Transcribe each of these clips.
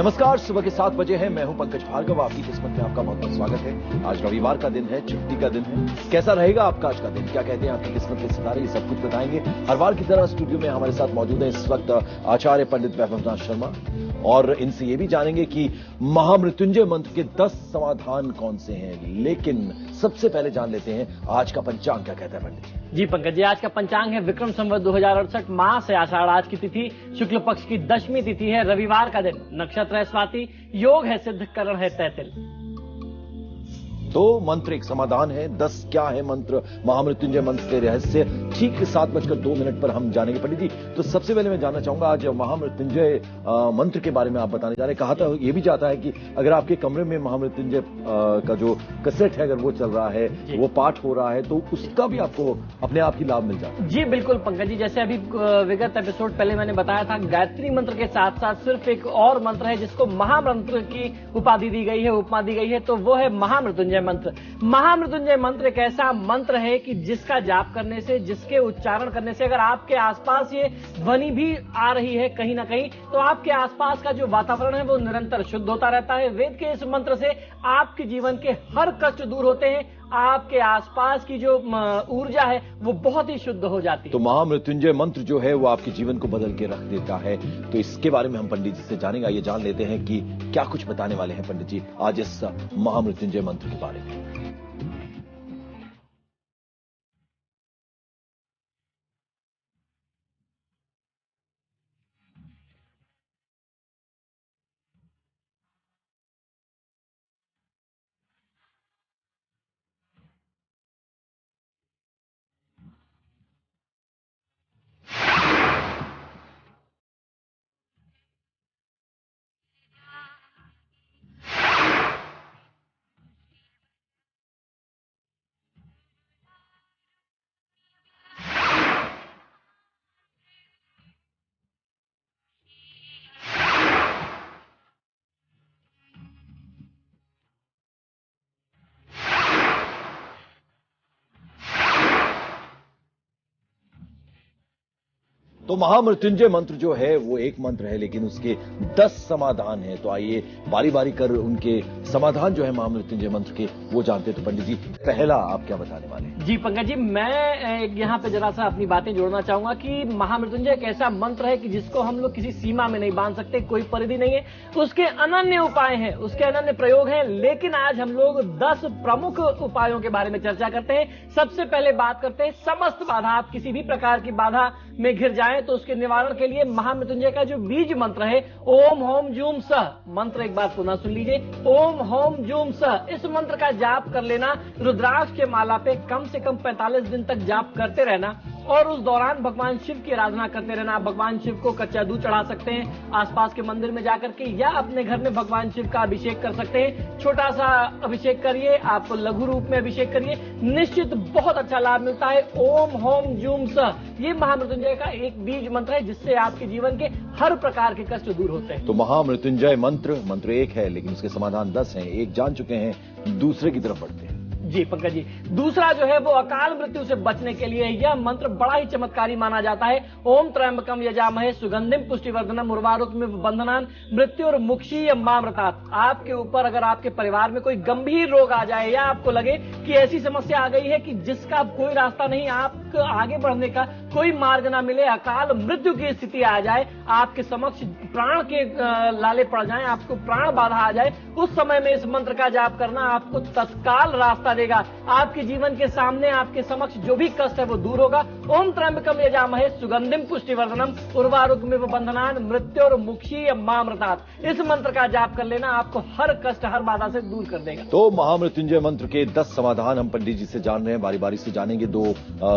नमस्कार, सुबह के 7 बजे हैं। मैं हूं पंकज भार्गव। आपकी किस्मत में आपका बहुत बहुत स्वागत है। आज रविवार का दिन है, छुट्टी का दिन है। कैसा रहेगा आपका आज का दिन? क्या कहते हैं आपकी किस्मत के सितारे? ये सब कुछ बताएंगे। हर बार की तरह स्टूडियो में हमारे साथ मौजूद है इस वक्त आचार्य पंडित वैभवनाथ शर्मा, और इनसे ये भी जानेंगे कि महामृत्युंजय मंत्र के 10 समाधान कौन से हैं। लेकिन सबसे पहले जान लेते हैं आज का पंचांग क्या कहता है पंडित जी। जी पंकज जी, आज का पंचांग है विक्रम संवत 2068, मास है आषाढ़, आज की तिथि शुक्ल पक्ष की दशमी तिथि है, रविवार का दिन, नक्षत्र है स्वाति, योग है सिद्ध, करण है तैतिल। तो मंत्र एक समाधान है। 10 क्या है मंत्र, महामृत्युंजय मंत्र के रहस्य ठीक 7:02 पर हम जानेंगे पंडित जी। तो सबसे पहले मैं जानना चाहूंगा आज महामृत्युंजय मंत्र के बारे में आप बताने जा रहे हैं। कहा था ये भी जाता है कि अगर आपके कमरे में महामृत्युंजय का जो कैसेट है अगर वो चल रहा है, वो पाठ हो रहा है, तो उसका भी आपको अपने आप ही लाभ मिल जाता है। जी बिल्कुल पंकज जी, जैसे अभी विगत एपिसोड पहले मैंने बताया था, गायत्री मंत्र के साथ साथ सिर्फ एक और मंत्र है जिसको महामंत्र की उपाधि दी गई है, उपमा दी गई है, तो वो है महामृत्युंजय मंत्र। महामृत्युंजय मंत्र एक ऐसा मंत्र है कि जिसका जाप करने से, जिसके उच्चारण करने से अगर आपके आसपास ये ध्वनि भी आ रही है कहीं ना कहीं, तो आपके आसपास का जो वातावरण है वो निरंतर शुद्ध होता रहता है। वेद के इस मंत्र से आपके जीवन के हर कष्ट दूर होते हैं, आपके आसपास की जो ऊर्जा है वो बहुत ही शुद्ध हो जाती है। तो महामृत्युंजय मंत्र जो है वो आपके जीवन को बदल के रख देता है। तो इसके बारे में हम पंडित जी से जानेंगे। ये जान लेते हैं कि क्या कुछ बताने वाले हैं पंडित जी आज इस महामृत्युंजय मंत्र के बारे में। तो महामृत्युंजय मंत्र जो है वो एक मंत्र है, लेकिन उसके 10 समाधान हैं। तो आइए बारी बारी कर उनके समाधान जो है महामृत्युंजय मंत्र के वो जानते हैं। तो पंडित जी, पहला आप क्या बताने वाले हैं? जी पंकज जी, मैं यहाँ पे जरा सा अपनी बातें जोड़ना चाहूंगा कि महामृत्युंजय एक ऐसा मंत्र है कि जिसको हम लोग किसी सीमा में नहीं बांध सकते, कोई परिधि नहीं है, उसके अनन्य उपाय हैं, उसके अनन्य प्रयोग हैं। लेकिन आज हम लोग 10 प्रमुख उपायों के बारे में चर्चा करते हैं। सबसे पहले बात करते हैं समस्त बाधा। आप किसी भी प्रकार की बाधा में घिर जाएं तो उसके निवारण के लिए महामृत्युंजय का जो बीज मंत्र है, ओम होम जूम सह, मंत्र एक बार पुनः सुन लीजिए, ओम होम जूम सह। इस मंत्र का जाप कर लेना, रुद्राक्ष के माला पे कम से कम 45 दिन तक जाप करते रहना, और उस दौरान भगवान शिव की आराधना करते रहना। आप भगवान शिव को कच्चा दूध चढ़ा सकते हैं आसपास के मंदिर में जाकर के, या अपने घर में भगवान शिव का अभिषेक कर सकते हैं। छोटा सा अभिषेक करिए, आप लघु रूप में अभिषेक करिए, निश्चित बहुत अच्छा लाभ मिलता है। ओम होम जूम सह, ये महामृत्युंजय का एक बीज मंत्र है जिससे आपके जीवन के हर प्रकार के कष्ट दूर होते हैं। तो महामृत्युंजय मंत्र एक है, लेकिन उसके समाधान 10 हैं। एक जान चुके हैं, दूसरे की तरफ बढ़ते हैं। जी पंकज जी, दूसरा जो है वो अकाल मृत्यु से बचने के लिए यह मंत्र बड़ा ही चमत्कारी माना जाता है। ओम त्र्यंबकम यजामहे सुगंधिम पुष्टिवर्धनम उर्वारुकमिव बंधनान मृत्यु मुक्षीय मामृतात्। आपके ऊपर अगर आपके परिवार में कोई गंभीर रोग आ जाए, या आपको लगे कि ऐसी समस्या आ गई है कि जिसका कोई रास्ता नहीं, आपको आगे बढ़ने का कोई मार्ग ना मिले, अकाल मृत्यु की स्थिति आ जाए, आपके समक्ष प्राण के लाले पड़ जाए, आपको प्राण बाधा आ जाए, उस समय में इस मंत्र का जाप करना आपको तत्काल रास्ता देगा। आपके जीवन के सामने, आपके समक्ष जो भी कष्ट है वो दूर होगा। ओम त्र्यंबकम यजामहे सुगंधिम पुष्टिवर्धनम उर्वारुकमिव बंधनान मृत्युर मुक्षीय मामृतात्। इस मंत्र का जाप कर लेना आपको हर कष्ट, हर बाधा से दूर कर देगा। तो महामृत्युंजय मंत्र के 10 समाधान हम पंडित जी से जान रहे हैं, बारी बारी से जानेंगे। 2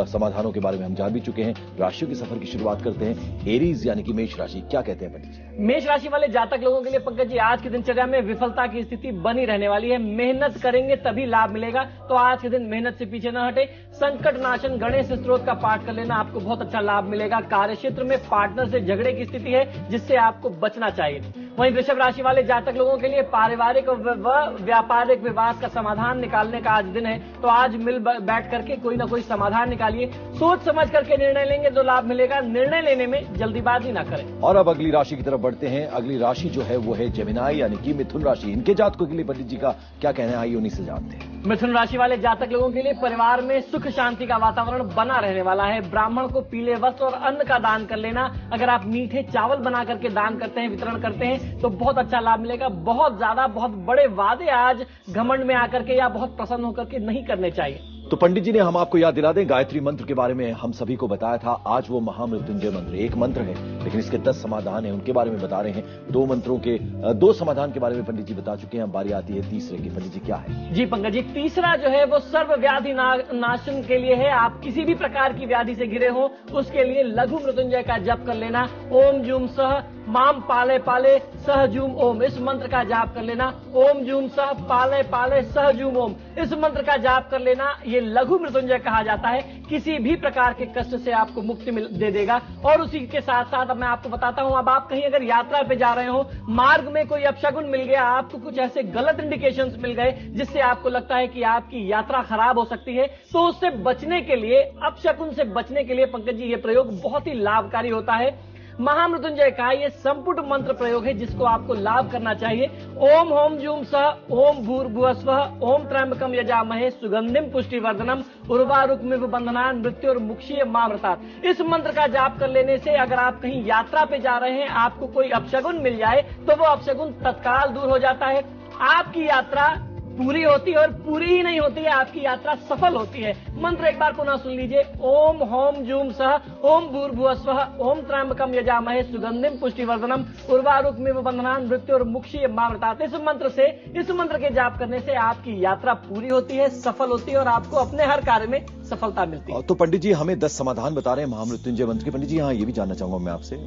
समाधानों के बारे में हम जान भी चुके हैं। राशियों के सफर की शुरुआत करते हैं। एरीज यानी कि मेष राशि, क्या कहते हैं पंडित जी? मेष राशि वाले जातक लोगों के लिए पंकज जी आज की दिनचर्या में विफलता की स्थिति बनी रहने वाली है। मेहनत करेंगे तभी लाभ मिलेगा, तो आज के दिन मेहनत से पीछे न हटे। संकट नाशन गणेश स्तोत्र का पाठ कर लेना आपको बहुत अच्छा लाभ मिलेगा। कार्यक्षेत्र में पार्टनर से झगड़े की स्थिति है जिससे आपको बचना चाहिए। वहीं वृषभ राशि वाले जातक लोगों के लिए पारिवारिक और व्यापारिक विवाद का समाधान निकालने का आज दिन है। तो आज मिल बैठ करके कोई ना कोई समाधान निकालिए। सोच समझ करके निर्णय लेंगे तो लाभ मिलेगा। निर्णय लेने में जल्दीबाजी ना करें। और अब अगली राशि की तरफ बढ़ते हैं। अगली राशि जो है वो है जेमिनाई यानी कि मिथुन राशि। इनके जातकों के लिए पंडित जी का क्या कहना है, आइए उन्हीं से जानते हैं। मिथुन राशि वाले जातक लोगों के लिए परिवार में सुख शांति का वातावरण बना रहने वाला है। ब्राह्मण को पीले वस्त्र और अन्न का दान कर लेना। अगर आप मीठे चावल बना करके दान करते हैं, वितरण करते हैं तो बहुत अच्छा लाभ मिलेगा। बहुत ज्यादा बहुत बड़े वादे आज घमंड में आकर के या बहुत प्रसन्न होकर के नहीं करने चाहिए। तो पंडित जी ने हम आपको याद दिला दें, गायत्री मंत्र के बारे में हम सभी को बताया था। आज वो महामृत्युंजय मंत्र एक मंत्र है, लेकिन इसके 10 समाधान हैं, उनके बारे में बता रहे हैं। 2 मंत्रों के 2 समाधान के बारे में पंडित जी बता चुके हैं। अब बारी आती है तीसरे की। पंडित जी क्या है? जी पंकज जी, तीसरा जो है वो सर्व व्याधि नाशन के लिए है। आप किसी भी प्रकार की व्याधि से घिरे हो उसके लिए लघु मृत्युंजय का जप कर लेना। ओम जूम सह माम पाले पाले सह जूम ओम, इस मंत्र का जाप कर लेना। ओम जूम सह पाले पाले सह जूम ओम, इस मंत्र का जाप कर लेना। ये लघु मृत्युंजय कहा जाता है। किसी भी प्रकार के कष्ट से आपको मुक्ति दे देगा। और उसी के साथ साथ अब मैं आपको बताता हूं, अब आप कहीं अगर यात्रा पे जा रहे हो, मार्ग में कोई अपशगुन मिल गया, आपको कुछ ऐसे गलत इंडिकेशंस मिल गए जिससे आपको लगता है कि आपकी यात्रा खराब हो सकती है, तो उससे बचने के लिए, अपशगुन से बचने के लिए पंकज जी ये प्रयोग बहुत ही लाभकारी होता है। महामृत्युंजय का ये संपुट मंत्र प्रयोग है जिसको आपको लाभ करना चाहिए। ओम होम जूम सह ओम भूर्भुवस्वः ओम त्र्यंबकम यजामहे सुगंधिम पुष्टिवर्धनम उर्वारुकमिव बंधनान् मृत्युर्मुक्षीय मामृतात्। इस मंत्र का जाप कर लेने से अगर आप कहीं यात्रा पे जा रहे हैं, आपको कोई अपशगुन मिल जाए तो वो अपशगुन तत्काल दूर हो जाता है। आपकी यात्रा पूरी होती है और पूरी ही नहीं होती है, आपकी यात्रा सफल होती है। मंत्र एक बार पुनः सुन लीजिए। ओम होम जूम सह ओम भूर्भुवस्वः ओम त्र्यंबकम यजामहे सुगंधिम पुष्टिवर्धनम उर्वारुकमिव बंधनान् मृत्युर्मुक्षीय मामृतात्। इस मंत्र के जाप करने से आपकी यात्रा पूरी होती है, सफल होती है और आपको अपने हर कार्य में सफलता मिलती है। तो पंडित जी हमें 10 समाधान बता रहे हैं महामृत्युंजय मंत्र के। पंडित जी हाँ, ये भी जानना चाहूंगा मैं आपसे,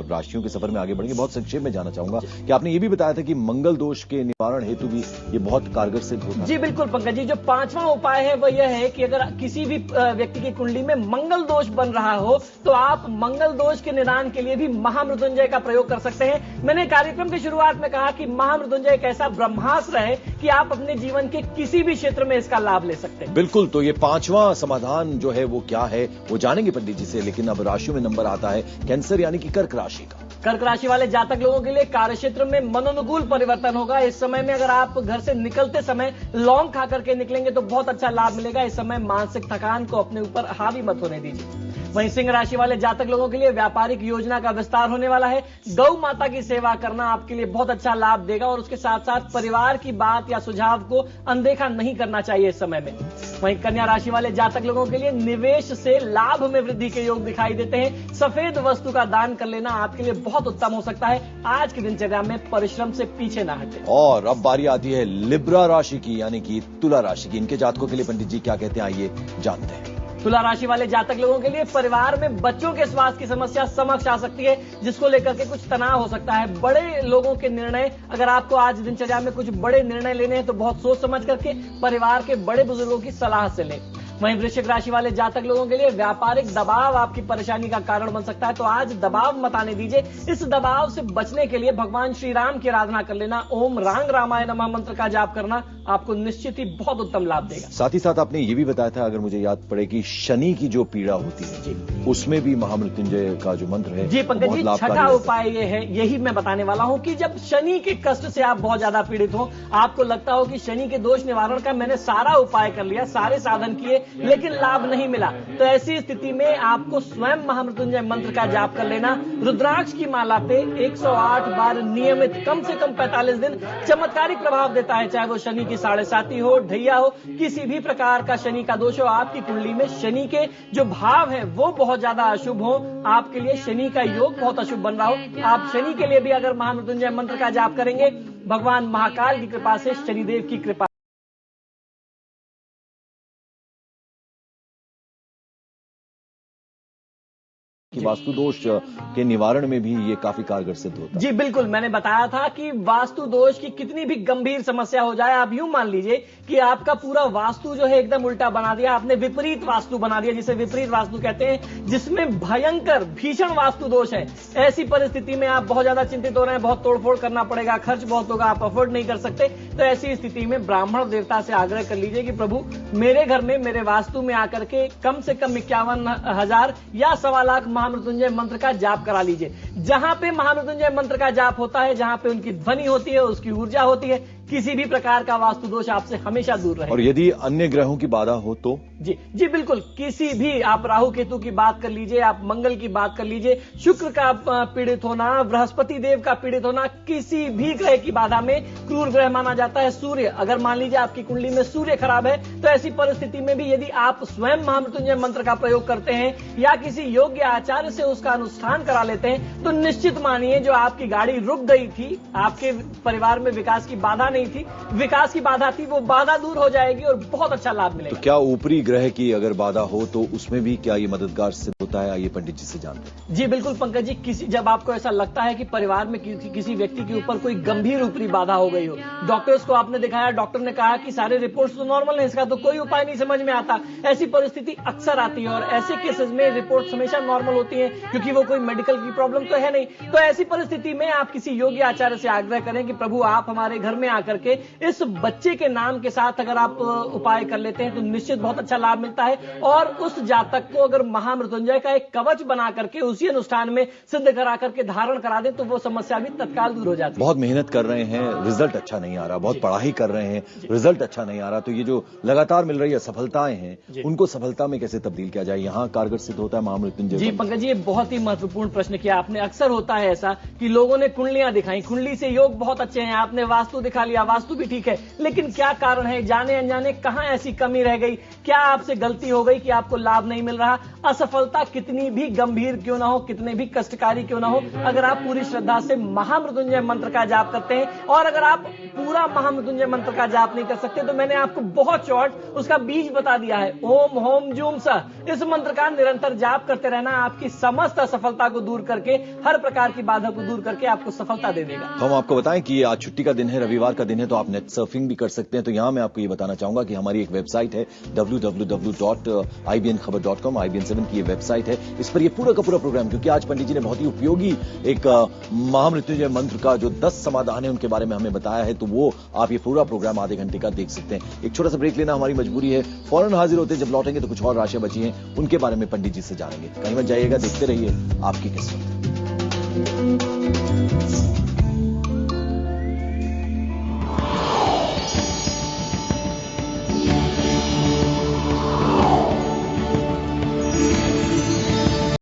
राशियों के सफर में आगे बढ़ेंगे, बहुत संक्षेप में जानना चाहूंगा कि आपने ये भी बताया था कि मंगल दोष के निवारण हेतु भी ये बहुत कारगर सिद्ध होता है। जी बिल्कुल पंकज जी, जो 5वां उपाय है वह यह है कि अगर किसी भी व्यक्ति की कुंडली में मंगल दोष बन रहा हो तो आप मंगल दोष के निदान के लिए भी महामृत्युंजय का प्रयोग कर सकते हैं। मैंने कार्यक्रम की शुरुआत में कहा कि महामृत्युंजय एक ऐसा ब्रह्मास्त्र है कि आप अपने जीवन के किसी भी क्षेत्र में इसका लाभ ले सकते हैं। बिल्कुल, तो ये 5वां समाधान जो है वो क्या है वो जानेंगे पंडित जी से। लेकिन अब राशियों में नंबर आता है कैंसर यानी कि कर्क राशि का। कर्क राशि वाले जातक लोगों के लिए कार्य क्षेत्र में मनोनुकूल परिवर्तन होगा। इस समय में अगर आप घर से निकलते समय लौंग खा करके निकलेंगे तो बहुत अच्छा लाभ मिलेगा। इस समय मानसिक थकान को अपने ऊपर हावी मत होने दीजिए। वहीं सिंह राशि वाले जातक लोगों के लिए व्यापारिक योजना का विस्तार होने वाला है। गौ माता की सेवा करना आपके लिए बहुत अच्छा लाभ देगा और उसके साथ साथ परिवार की बात या सुझाव को अनदेखा नहीं करना चाहिए इस समय में। वहीं कन्या राशि वाले जातक लोगों के लिए निवेश से लाभ में वृद्धि के योग दिखाई देते हैं। सफेद वस्तु का दान कर लेना आपके लिए बहुत उत्तम हो सकता है। आज की दिनचर्या में परिश्रम से पीछे ना हटे। और अब बारी आती है लिब्रा राशि की यानी कि तुला राशि की। इनके जातकों के लिए पंडित जी क्या कहते हैं, आइए जानते हैं। तुला राशि वाले जातक लोगों के लिए परिवार में बच्चों के स्वास्थ्य की समस्या समक्ष आ सकती है, जिसको लेकर के कुछ तनाव हो सकता है। बड़े लोगों के निर्णय, अगर आपको आज दिनचर्या में कुछ बड़े निर्णय लेने हैं तो बहुत सोच समझ करके परिवार के बड़े बुजुर्गों की सलाह से लें। वहीं वृश्चिक राशि वाले जातक लोगों के लिए व्यापारिक दबाव आपकी परेशानी का कारण बन सकता है, तो आज दबाव मत आने दीजिए। इस दबाव से बचने के लिए भगवान श्री राम की आराधना कर लेना। ओम रांग रामाय नमः मंत्र का जाप करना आपको निश्चित ही बहुत उत्तम लाभ देगा। साथ ही साथ आपने ये भी बताया था, अगर मुझे याद पड़े, कि शनि की जो पीड़ा होती है जी, उसमें भी महामृत्युंजय का जो मंत्र है जी पंकज जी, छठा उपाय ये है, यही मैं बताने वाला हूं कि जब शनि के कष्ट से आप बहुत ज्यादा पीड़ित हो, आपको लगता हो कि शनि के दोष निवारण का मैंने सारा उपाय कर लिया, सारे साधन किए, लेकिन लाभ नहीं मिला, तो ऐसी स्थिति में आपको स्वयं महामृत्युंजय मंत्र का जाप कर लेना। रुद्राक्ष की माला पे 108 बार नियमित कम से कम 45 दिन चमत्कारिक प्रभाव देता है। चाहे वो शनि की 7.5 हो, ढैया हो, किसी भी प्रकार का शनि का दोष हो, आपकी कुंडली में शनि के जो भाव है वो बहुत ज्यादा अशुभ हो, आपके लिए शनि का योग बहुत अशुभ बन रहा हो, आप शनि के लिए भी अगर महामृत्युंजय मंत्र का जाप करेंगे, भगवान महाकाल की कृपा से, शनिदेव की कृपा कि वास्तु दोष के निवारण में भी ये काफी कारगर सिद्ध होता है। जी बिल्कुल, मैंने बताया था कि वास्तु दोष की कितनी भी गंभीर समस्या हो जाए, आप यूं मान लीजिए कि आपका पूरा वास्तु जो है एकदम उल्टा बना दिया, आपने विपरीत वास्तु बना दिया, जिसे विपरीत वास्तु कहते हैं, जिसमें भयंकर भीषण वास्तु दोष है। ऐसी परिस्थिति में आप बहुत ज्यादा चिंतित हो रहे हैं, बहुत तोड़फोड़ करना पड़ेगा, खर्च बहुत होगा, आप अफोर्ड नहीं कर सकते। तो ऐसी स्थिति में ब्राह्मण देवता से आग्रह कर लीजिए कि प्रभु मेरे घर में, मेरे वास्तु में आकर के कम से कम 51,000 या 1.25 लाख महामृत्युंजय मंत्र का जाप करा लीजिए। जहां पे महामृत्युंजय मंत्र का जाप होता है, जहां पे उनकी ध्वनि होती है, उसकी ऊर्जा होती है, किसी भी प्रकार का वास्तु दोष आपसे हमेशा दूर रहे। और यदि अन्य ग्रहों की बाधा हो तो? जी बिल्कुल, किसी भी, आप राहु केतु की बात कर लीजिए, आप मंगल की बात कर लीजिए, शुक्र का पीड़ित होना, बृहस्पति देव का पीड़ित होना, किसी भी ग्रह की बाधा में क्रूर ग्रह माना जाता है सूर्य। अगर मान लीजिए आपकी कुंडली में सूर्य खराब है, तो ऐसी परिस्थिति में भी यदि आप स्वयं महामृत्युंजय मंत्र का प्रयोग करते हैं या किसी योग्य आचार्य से उसका अनुष्ठान करा लेते हैं, तो निश्चित मानिए जो आपकी गाड़ी रुक गई थी, आपके परिवार में विकास की बाधा नहीं थी, विकास की बाधा थी, वो बाधा दूर हो जाएगी और बहुत अच्छा लाभ मिलेगा। तो क्या ऊपरी ग्रह की अगर बाधा हो तो उसमें भी क्या ये मददगार सिद्ध होता है? आइए पंडित जी से जानते हैं। जी बिल्कुल पंकज जी, जब आपको ऐसा लगता है कि परिवार में किसी व्यक्ति के ऊपर कोई गंभीर ऊपरी बाधा हो गई हो, डॉक्टर्स को आपने दिखाया, डॉक्टर ने कहा कि सारे रिपोर्ट्स तो नॉर्मल है, इसका तो कोई उपाय नहीं समझ में आता, ऐसी परिस्थिति अक्सर आती है और ऐसे केसेस में रिपोर्ट्स हमेशा नॉर्मल होती है क्योंकि वो कोई मेडिकल की प्रॉब्लम तो है नहीं। तो ऐसी परिस्थिति में आप किसी योग्य आचार्य से आग्रह करें कि प्रभु आप हमारे घर में आकर के इस बच्चे के नाम के साथ अगर आप उपाय कर लेते हैं तो निश्चित बहुत अच्छा लाभ मिलता है। और उस जातक को अगर महामृत्युंजय का एक कवच बना करके उसी अनुष्ठान में सिद्ध करा करके धारण करा दें तो वो समस्या भी तत्काल दूर हो जाती है। बहुत मेहनत कर रहे हैं, रिजल्ट अच्छा नहीं आ रहा, बहुत पढ़ाई कर रहे हैं, रिजल्ट अच्छा नहीं आ रहा, तो ये जो लगातार मिल रही है सफलताएं हैं, उनको सफलता में कैसे तब्दील किया जाए? यहाँ कारगर सिद्ध होता है महामृत्युंजय। जी पंकज जी, ये बहुत ही महत्वपूर्ण प्रश्न किया आपने। अक्सर होता है ऐसा कि लोगों ने कुंडलियां दिखाई, कुंडली से योग बहुत अच्छे हैं, आपने वास्तु दिखा लिया, वास्तु भी ठीक है, लेकिन क्या कारण है, जाने अनजाने कहां ऐसी कमी रह गई, क्या आपसे गलती हो गई कि आपको लाभ नहीं मिल रहा? असफलता कितनी भी गंभीर क्यों ना हो, कितने भी कष्टकारी क्यों ना हो, अगर आप पूरी श्रद्धा से महामृत्युंजय मंत्र का जाप करते हैं और अगर आप पूरा महामृत्युंजय मंत्र का जाप नहीं कर सकते तो मैंने आपको बहुत शॉर्ट उसका बीज बता दिया है, ओम होम जूम सा। इस मंत्र का निरंतर जाप करते रहना आपकी समस्त असफलता को दूर करके, हर प्रकार की बाधा को दूर करके आपको सफलता दे देगा। तो हम आपको बताएं कि आज छुट्टी का दिन है, रविवार का दिन है, तो आप नेट सर्फिंग भी कर सकते हैं। तो यहां मैं आपको ये बताना चाहूंगा कि हमारी एक वेबसाइट है www.ibnkhabar.com, IBN7 की ये वेबसाइट है। इस पर ये पूरा का पूरा प्रोग्राम, क्योंकि आज पंडित जी ने बहुत ही उपयोगी एक महामृत्युंजय मंत्र का जो 10 समाधान है उनके बारे में हमें बताया है, तो वो आप ये पूरा प्रोग्राम आधे घंटे का देख सकते हैं। एक छोटा सा ब्रेक लेना हमारी मजबूरी है, फौरन हाजिर होते हैं, जब लौटेंगे तो कुछ और राशियां बची हैं उनके बारे में पंडित जी से जानेंगे। कहीं मत जाइएगा, देखते रहिए आपकी किस्मत।